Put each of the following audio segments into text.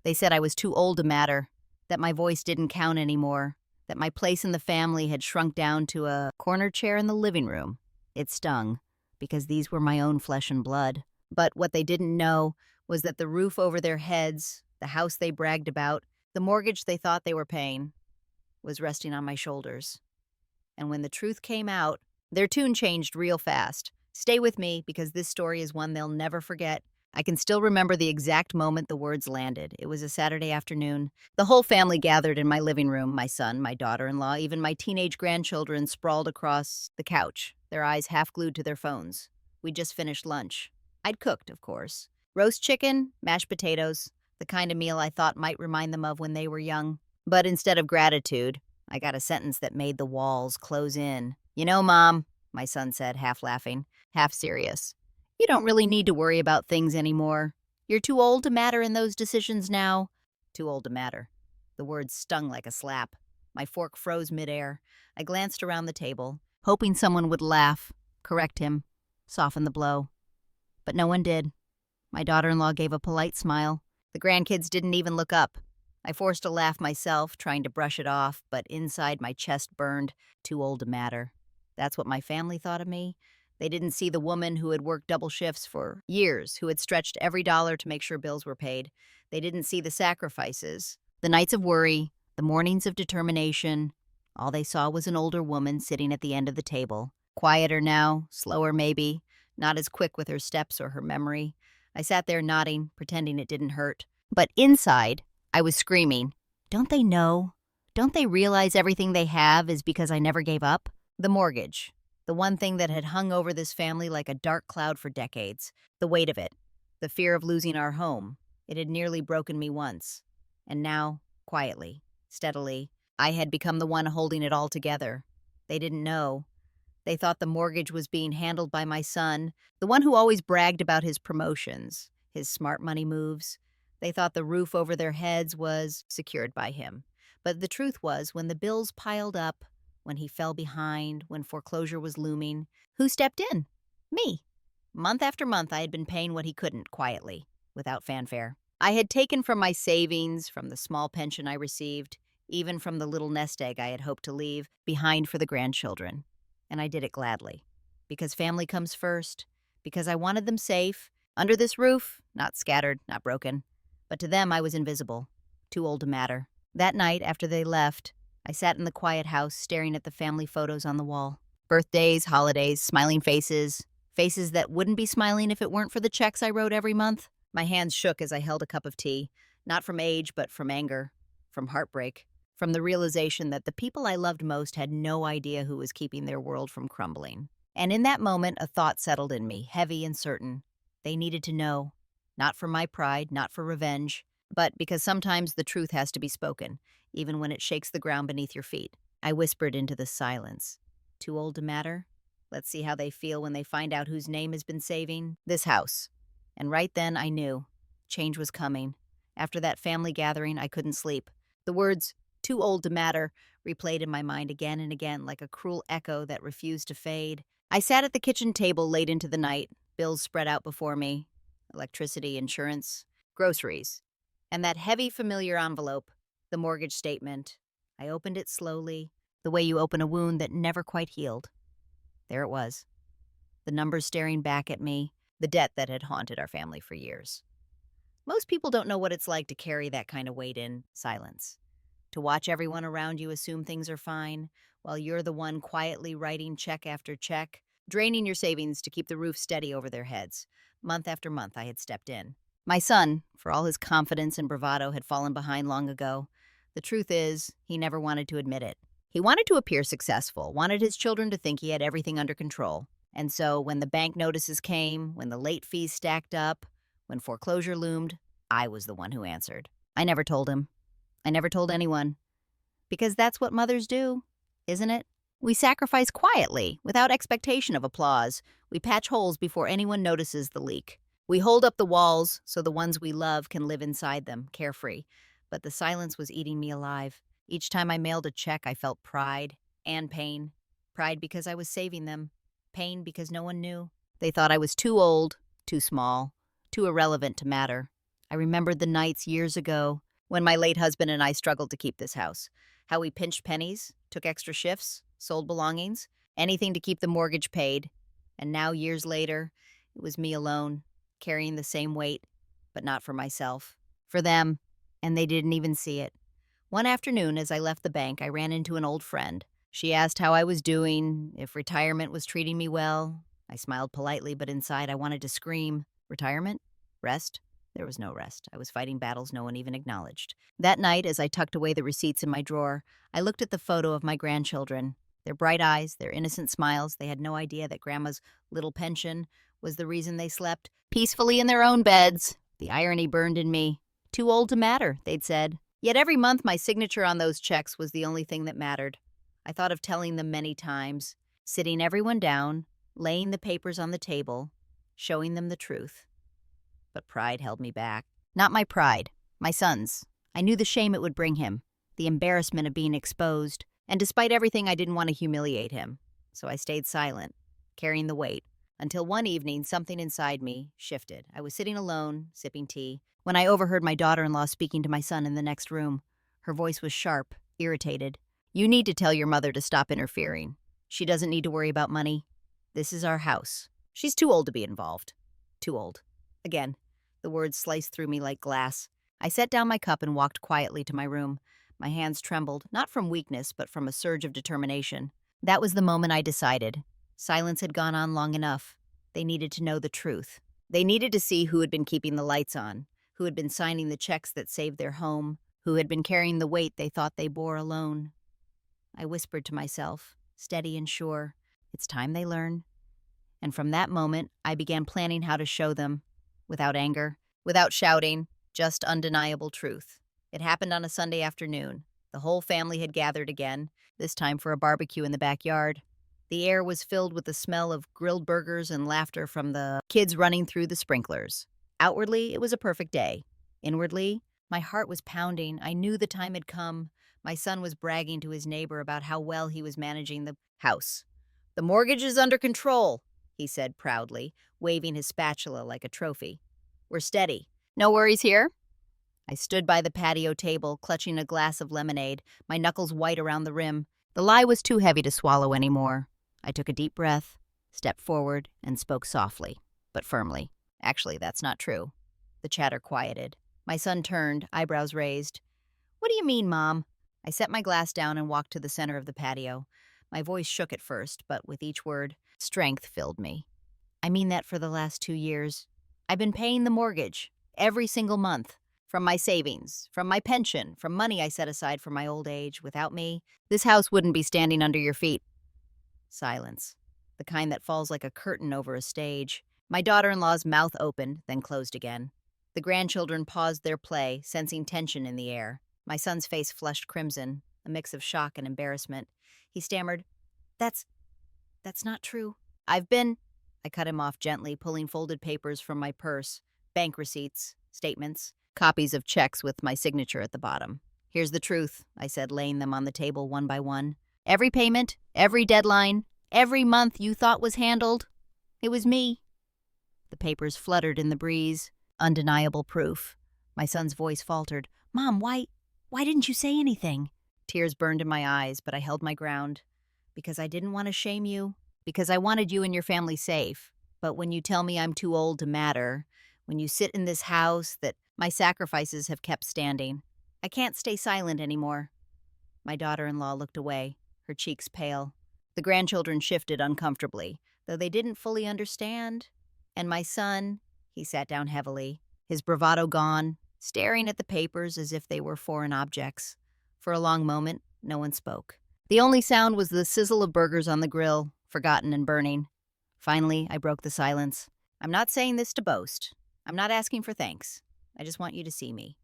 They said I was too old to matter, that my voice didn't count anymore, that my place in the family had shrunk down to a corner chair in the living room. It stung, because these were my own flesh and blood. But what they didn't know was that the roof over their heads, the house they bragged about, the mortgage they thought they were paying, was resting on my shoulders. And when the truth came out, their tune changed real fast. Stay with me, because this story is one they'll never forget. I can still remember the exact moment the words landed. It was a Saturday afternoon. The whole family gathered in my living room, my son, my daughter-in-law, even my teenage grandchildren sprawled across the couch, their eyes half glued to their phones. We'd just finished lunch. I'd cooked, of course. Roast chicken, mashed potatoes, the kind of meal I thought might remind them of when they were young. But instead of gratitude, I got a sentence that made the walls close in. "You know, Mom," my son said, half laughing, half serious, "you don't really need to worry about things anymore. You're too old to matter in those decisions now." Too old to matter. The words stung like a slap. My fork froze midair. I glanced around the table, hoping someone would laugh, correct him, soften the blow. But no one did. My daughter-in-law gave a polite smile. The grandkids didn't even look up. I forced a laugh myself, trying to brush it off, but inside my chest burned. Too old to matter. That's what my family thought of me. They didn't see the woman who had worked double shifts for years, who had stretched every dollar to make sure bills were paid. They didn't see the sacrifices, the nights of worry, the mornings of determination. All they saw was an older woman sitting at the end of the table. Quieter now, slower maybe, not as quick with her steps or her memory. I sat there nodding, pretending it didn't hurt. But inside, I was screaming, "Don't they know? Don't they realize everything they have is because I never gave up?" The mortgage. The one thing that had hung over this family like a dark cloud for decades. The weight of it. The fear of losing our home. It had nearly broken me once. And now, quietly, steadily, I had become the one holding it all together. They didn't know. They thought the mortgage was being handled by my son, the one who always bragged about his promotions, his smart money moves. They thought the roof over their heads was secured by him. But the truth was, when the bills piled up, when he fell behind, when foreclosure was looming, who stepped in? Me. Month after month, I had been paying what he couldn't, quietly, without fanfare. I had taken from my savings, from the small pension I received, even from the little nest egg I had hoped to leave behind for the grandchildren. And I did it gladly. Because family comes first, because I wanted them safe, under this roof, not scattered, not broken. But to them I was invisible, too old to matter. That night, after they left, I sat in the quiet house staring at the family photos on the wall. Birthdays, holidays, smiling faces, faces that wouldn't be smiling if it weren't for the checks I wrote every month. My hands shook as I held a cup of tea, not from age, but from anger, from heartbreak, from the realization that the people I loved most had no idea who was keeping their world from crumbling. And in that moment, a thought settled in me, heavy and certain. They needed to know. Not for my pride, not for revenge, but because sometimes the truth has to be spoken, even when it shakes the ground beneath your feet. I whispered into the silence. Too old to matter? Let's see how they feel when they find out whose name has been saving this house. And right then I knew. Change was coming. After that family gathering, I couldn't sleep. The words, "too old to matter," replayed in my mind again and again like a cruel echo that refused to fade. I sat at the kitchen table late into the night, bills spread out before me. Electricity, insurance, groceries. And that heavy, familiar envelope, the mortgage statement. I opened it slowly, the way you open a wound that never quite healed. There it was. The numbers staring back at me, the debt that had haunted our family for years. Most people don't know what it's like to carry that kind of weight in silence. To watch everyone around you assume things are fine, while you're the one quietly writing check after check, draining your savings to keep the roof steady over their heads. Month after month, I had stepped in. My son, for all his confidence and bravado, had fallen behind long ago. The truth is, he never wanted to admit it. He wanted to appear successful, wanted his children to think he had everything under control. And so when the bank notices came, when the late fees stacked up, when foreclosure loomed, I was the one who answered. I never told him. I never told anyone. Because that's what mothers do, isn't it? We sacrifice quietly, without expectation of applause. We patch holes before anyone notices the leak. We hold up the walls so the ones we love can live inside them, carefree. But the silence was eating me alive. Each time I mailed a check, I felt pride and pain. Pride because I was saving them. Pain because no one knew. They thought I was too old, too small, too irrelevant to matter. I remembered the nights years ago when my late husband and I struggled to keep this house. How we pinched pennies, took extra shifts, sold belongings, anything to keep the mortgage paid. And now, years later, it was me alone, carrying the same weight, but not for myself. For them, and they didn't even see it. One afternoon, as I left the bank, I ran into an old friend. She asked how I was doing, if retirement was treating me well. I smiled politely, but inside I wanted to scream. Retirement? Rest? There was no rest. I was fighting battles no one even acknowledged. That night, as I tucked away the receipts in my drawer, I looked at the photo of my grandchildren. Their bright eyes, their innocent smiles, they had no idea that Grandma's little pension was the reason they slept peacefully in their own beds. The irony burned in me. Too old to matter, they'd said. Yet every month my signature on those checks was the only thing that mattered. I thought of telling them many times, sitting everyone down, laying the papers on the table, showing them the truth. But pride held me back. Not my pride, my son's. I knew the shame it would bring him, the embarrassment of being exposed, and despite everything, I didn't want to humiliate him. So I stayed silent, carrying the weight, until one evening something inside me shifted. I was sitting alone, sipping tea, when I overheard my daughter-in-law speaking to my son in the next room. Her voice was sharp, irritated. "You need to tell your mother to stop interfering. She doesn't need to worry about money. This is our house. She's too old to be involved. Too old." Again, the words sliced through me like glass. I set down my cup and walked quietly to my room. My hands trembled, not from weakness, but from a surge of determination. That was the moment I decided. Silence had gone on long enough. They needed to know the truth. They needed to see who had been keeping the lights on, who had been signing the checks that saved their home, who had been carrying the weight they thought they bore alone. I whispered to myself, steady and sure, it's time they learn. And from that moment, I began planning how to show them. Without anger, without shouting, just undeniable truth. It happened on a Sunday afternoon. The whole family had gathered again, this time for a barbecue in the backyard. The air was filled with the smell of grilled burgers and laughter from the kids running through the sprinklers. Outwardly, it was a perfect day. Inwardly, my heart was pounding. I knew the time had come. My son was bragging to his neighbor about how well he was managing the house. "The mortgage is under control," he said proudly, waving his spatula like a trophy. "We're steady. No worries here?" I stood by the patio table, clutching a glass of lemonade, my knuckles white around the rim. The lie was too heavy to swallow anymore. I took a deep breath, stepped forward, and spoke softly, but firmly. "Actually, that's not true." The chatter quieted. My son turned, eyebrows raised. "What do you mean, Mom?" I set my glass down and walked to the center of the patio. My voice shook at first, but with each word, strength filled me. "I mean that for the last 2 years. I've been paying the mortgage, every single month, from my savings, from my pension, from money I set aside for my old age. Without me, this house wouldn't be standing under your feet." Silence, the kind that falls like a curtain over a stage. My daughter-in-law's mouth opened, then closed again. The grandchildren paused their play, sensing tension in the air. My son's face flushed crimson, a mix of shock and embarrassment. He stammered, That's not true. I cut him off gently, pulling folded papers from my purse, bank receipts, statements, copies of checks with my signature at the bottom. "Here's the truth," I said, laying them on the table one by one. "Every payment, every deadline, every month you thought was handled, it was me." The papers fluttered in the breeze, undeniable proof. My son's voice faltered. "Mom, why didn't you say anything?" Tears burned in my eyes, but I held my ground. "Because I didn't want to shame you. Because I wanted you and your family safe. But when you tell me I'm too old to matter, when you sit in this house that my sacrifices have kept standing, I can't stay silent anymore." My daughter-in-law looked away, her cheeks pale. The grandchildren shifted uncomfortably, though they didn't fully understand. And my son, he sat down heavily, his bravado gone, staring at the papers as if they were foreign objects. For a long moment, no one spoke. The only sound was the sizzle of burgers on the grill, forgotten and burning. Finally, I broke the silence. "I'm not saying this to boast. I'm not asking for thanks. I just want you to see me,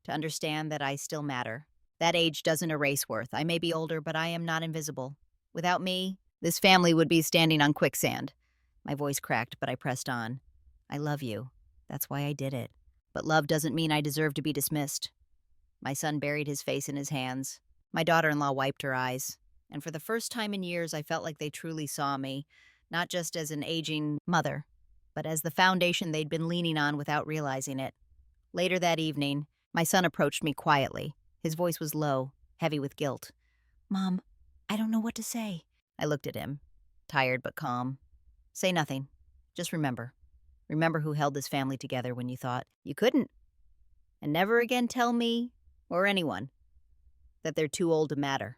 to understand that I still matter. That age doesn't erase worth. I may be older, but I am not invisible. Without me, this family would be standing on quicksand." My voice cracked, but I pressed on. "I love you. That's why I did it. But love doesn't mean I deserve to be dismissed." My son buried his face in his hands. My daughter-in-law wiped her eyes. And for the first time in years, I felt like they truly saw me, not just as an aging mother, but as the foundation they'd been leaning on without realizing it. Later that evening, my son approached me quietly. His voice was low, heavy with guilt. "Mom, I don't know what to say." I looked at him, tired but calm. "Say nothing. Just remember. Remember who held this family together when you thought you couldn't. And never again tell me, or anyone, that they're too old to matter."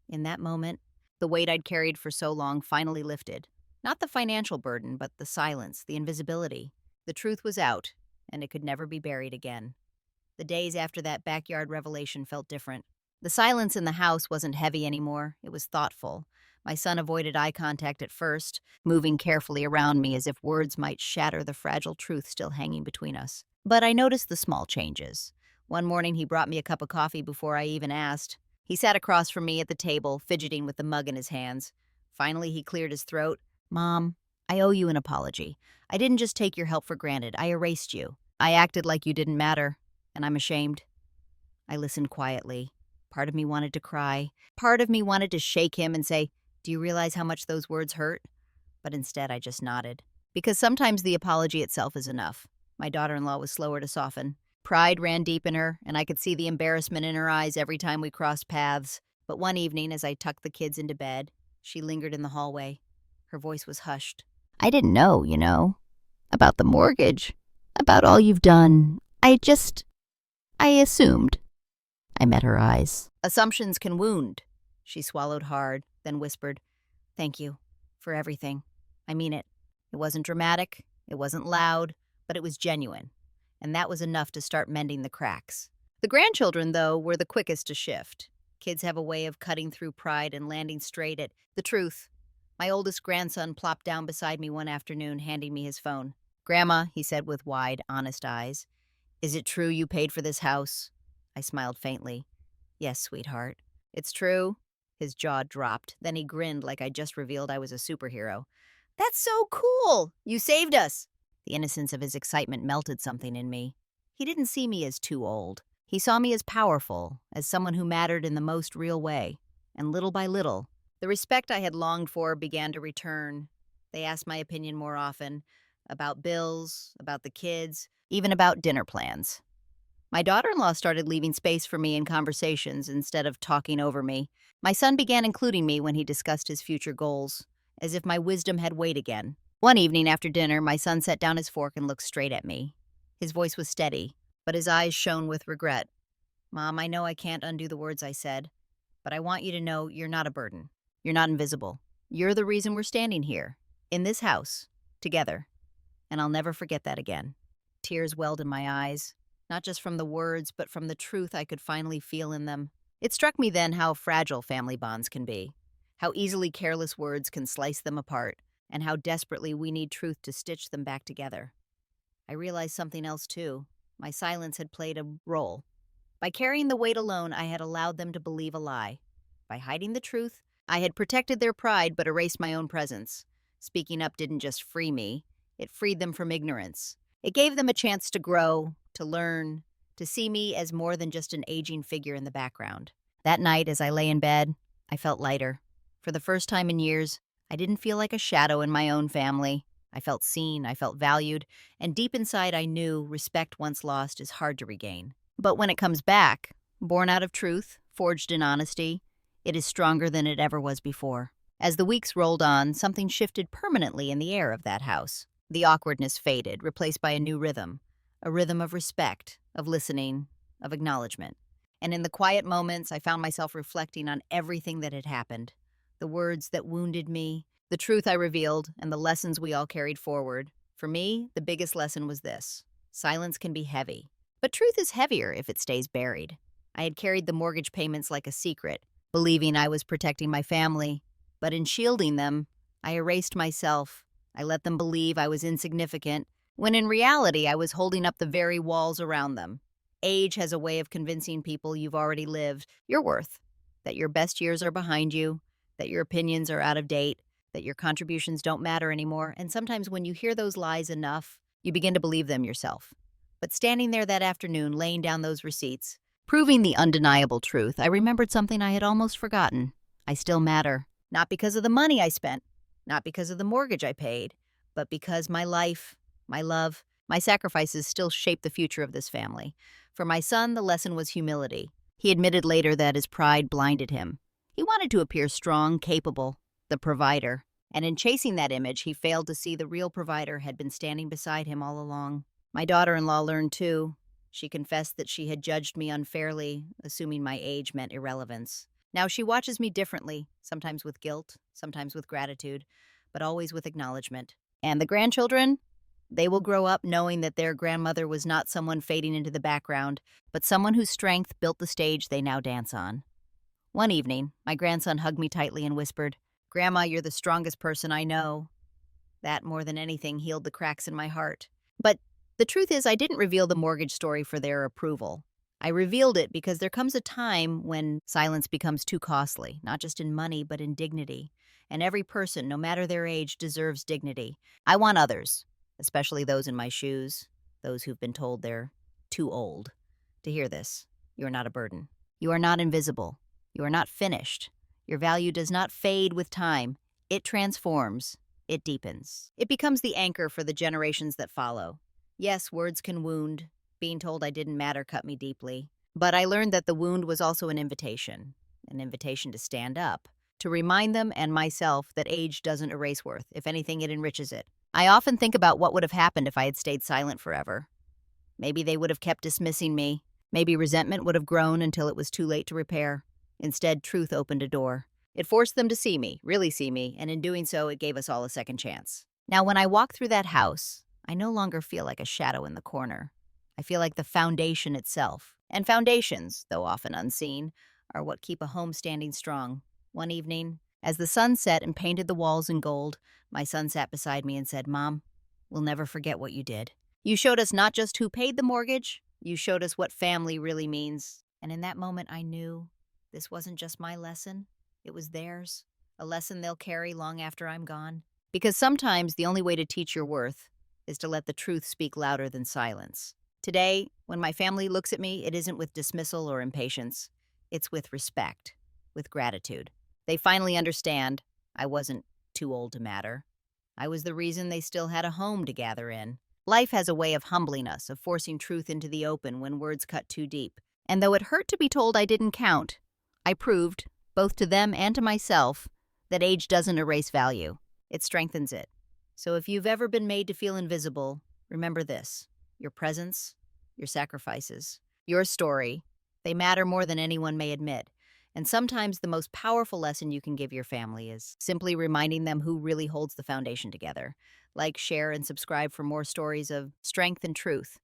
In that moment, the weight I'd carried for so long finally lifted. Not the financial burden, but the silence, the invisibility. The truth was out, and it could never be buried again. The days after that backyard revelation felt different. The silence in the house wasn't heavy anymore. It was thoughtful. My son avoided eye contact at first, moving carefully around me as if words might shatter the fragile truth still hanging between us. But I noticed the small changes. One morning he brought me a cup of coffee before I even asked. He sat across from me at the table, fidgeting with the mug in his hands. Finally, he cleared his throat. "Mom, I owe you an apology. I didn't just take your help for granted. I erased you. I acted like you didn't matter, and I'm ashamed." I listened quietly. Part of me wanted to cry. Part of me wanted to shake him and say, "Do you realize how much those words hurt?" But instead, I just nodded. Because sometimes the apology itself is enough. My daughter-in-law was slower to soften. Pride ran deep in her, and I could see the embarrassment in her eyes every time we crossed paths. But one evening, as I tucked the kids into bed, she lingered in the hallway. Her voice was hushed. "I didn't know, about the mortgage, about all you've done. I assumed." I met her eyes. "Assumptions can wound." She swallowed hard, then whispered, "Thank you for everything. I mean it. It wasn't dramatic, it wasn't loud, but it was genuine. And that was enough to start mending the cracks." The grandchildren, though, were the quickest to shift. Kids have a way of cutting through pride and landing straight at the truth. My oldest grandson plopped down beside me one afternoon, handing me his phone. "Grandma," he said with wide, honest eyes, "is it true you paid for this house?" I smiled faintly. "Yes, sweetheart. It's true." His jaw dropped. Then he grinned like I just revealed I was a superhero. "That's so cool! You saved us!" The innocence of his excitement melted something in me. He didn't see me as too old. He saw me as powerful, as someone who mattered in the most real way. And little by little, the respect I had longed for began to return. They asked my opinion more often, about bills, about the kids, even about dinner plans. My daughter-in-law started leaving space for me in conversations instead of talking over me. My son began including me when he discussed his future goals, as if my wisdom had weight again. One evening after dinner, my son set down his fork and looked straight at me. His voice was steady, but his eyes shone with regret. "Mom, I know I can't undo the words I said, but I want you to know you're not a burden. You're not invisible. You're the reason we're standing here, in this house, together. And I'll never forget that again." Tears welled in my eyes, not just from the words, but from the truth I could finally feel in them. It struck me then how fragile family bonds can be, how easily careless words can slice them apart, and how desperately we need truth to stitch them back together. I realized something else, too. My silence had played a role. By carrying the weight alone, I had allowed them to believe a lie. By hiding the truth, I had protected their pride but erased my own presence. Speaking up didn't just free me, it freed them from ignorance. It gave them a chance to grow, to learn, to see me as more than just an aging figure in the background. That night, as I lay in bed, I felt lighter. For the first time in years, I didn't feel like a shadow in my own family. I felt seen, I felt valued, and deep inside I knew respect once lost is hard to regain. But when it comes back, born out of truth, forged in honesty, it is stronger than it ever was before. As the weeks rolled on, something shifted permanently in the air of that house. The awkwardness faded, replaced by a new rhythm. A rhythm of respect, of listening, of acknowledgement. And in the quiet moments, I found myself reflecting on everything that had happened. The words that wounded me, the truth I revealed, and the lessons we all carried forward. For me, the biggest lesson was this: silence can be heavy. But truth is heavier if it stays buried. I had carried the mortgage payments like a secret, believing I was protecting my family. But in shielding them, I erased myself. I let them believe I was insignificant, when in reality I was holding up the very walls around them. Age has a way of convincing people you've already lived your worth, that your best years are behind you, that your opinions are out of date, that your contributions don't matter anymore, and sometimes when you hear those lies enough, you begin to believe them yourself. But standing there that afternoon, laying down those receipts, proving the undeniable truth, I remembered something I had almost forgotten. I still matter. Not because of the money I spent, not because of the mortgage I paid, but because my life, my love, My sacrifices still shape the future of this family. For my son, the lesson was humility. He admitted later that his pride blinded him. He wanted to appear strong, capable, the provider. And in chasing that image, he failed to see the real provider had been standing beside him all along. My daughter-in-law learned too. She confessed that she had judged me unfairly, assuming my age meant irrelevance. Now she watches me differently, sometimes with guilt, sometimes with gratitude, but always with acknowledgement. And the grandchildren? They will grow up knowing that their grandmother was not someone fading into the background, but someone whose strength built the stage they now dance on. One evening, my grandson hugged me tightly and whispered, "Grandma, you're the strongest person I know." That, more than anything, healed the cracks in my heart. But the truth is, I didn't reveal the mortgage story for their approval. I revealed it because there comes a time when silence becomes too costly, not just in money, but in dignity. And every person, no matter their age, deserves dignity. I want others, especially those in my shoes, those who've been told they're too old, to hear this. You are not a burden. You are not invisible. You are not finished. Your value does not fade with time. It transforms. It deepens. It becomes the anchor for the generations that follow. Yes, words can wound. Being told I didn't matter cut me deeply. But I learned that the wound was also an invitation to stand up, to remind them and myself that age doesn't erase worth. If anything, it enriches it. I often think about what would have happened if I had stayed silent forever. Maybe they would have kept dismissing me. Maybe resentment would have grown until it was too late to repair. Instead, truth opened a door. It forced them to see me, really see me, and in doing so, it gave us all a second chance. Now, when I walk through that house, I no longer feel like a shadow in the corner. I feel like the foundation itself. And foundations, though often unseen, are what keep a home standing strong. One evening, as the sun set and painted the walls in gold, my son sat beside me and said, "Mom, we'll never forget what you did. You showed us not just who paid the mortgage, you showed us what family really means." And in that moment, I knew this wasn't just my lesson, it was theirs, a lesson they'll carry long after I'm gone. Because sometimes the only way to teach your worth is to let the truth speak louder than silence. Today, when my family looks at me, it isn't with dismissal or impatience. It's with respect, with gratitude. They finally understand I wasn't too old to matter. I was the reason they still had a home to gather in. Life has a way of humbling us, of forcing truth into the open when words cut too deep. And though it hurt to be told I didn't count, I proved, both to them and to myself, that age doesn't erase value. It strengthens it. So if you've ever been made to feel invisible, remember this: your presence, your sacrifices, your story, they matter more than anyone may admit. And sometimes the most powerful lesson you can give your family is simply reminding them who really holds the foundation together. Like, share, and subscribe for more stories of strength and truth.